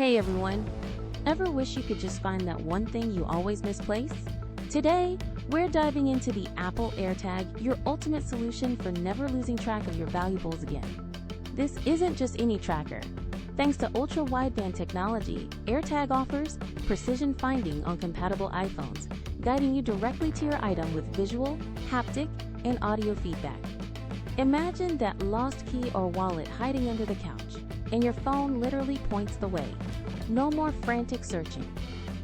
Hey everyone! Ever wish you could just find that one thing you always misplace? Today, we're diving into the Apple AirTag, your ultimate solution for never losing track of your valuables again. This isn't just any tracker. Thanks to Ultra Wideband technology, AirTag offers precision finding on compatible iPhones, guiding you directly to your item with visual, haptic, and audio feedback. Imagine that lost key or wallet hiding under the couch, and your phone literally points the way. No more frantic searching.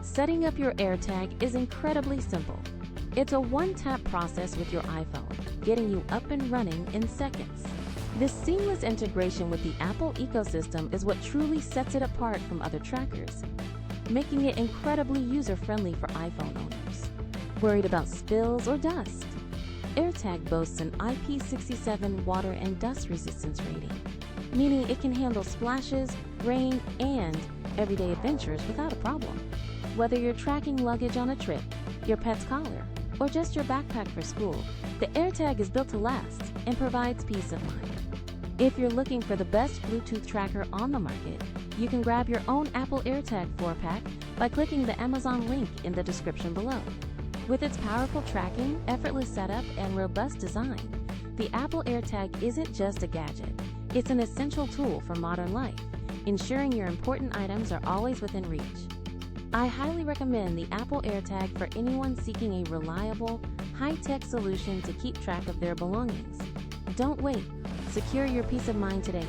Setting up your AirTag is incredibly simple. It's a one-tap process with your iPhone, getting you up and running in seconds. This seamless integration with the Apple ecosystem is what truly sets it apart from other trackers, making it incredibly user-friendly for iPhone owners. Worried about spills or dust? AirTag boasts an IP67 water and dust resistance rating, meaning it can handle splashes, rain, and everyday adventures without a problem. Whether you're tracking luggage on a trip, your pet's collar, or just your backpack for school, the AirTag is built to last and provides peace of mind. If you're looking for the best Bluetooth tracker on the market, you can grab your own Apple AirTag 4-pack by clicking the Amazon link in the description below. With its powerful tracking, effortless setup, and robust design, the Apple AirTag isn't just a gadget. It's an essential tool for modern life, ensuring your important items are always within reach. I highly recommend the Apple AirTag for anyone seeking a reliable, high-tech solution to keep track of their belongings. Don't wait. Secure your peace of mind today.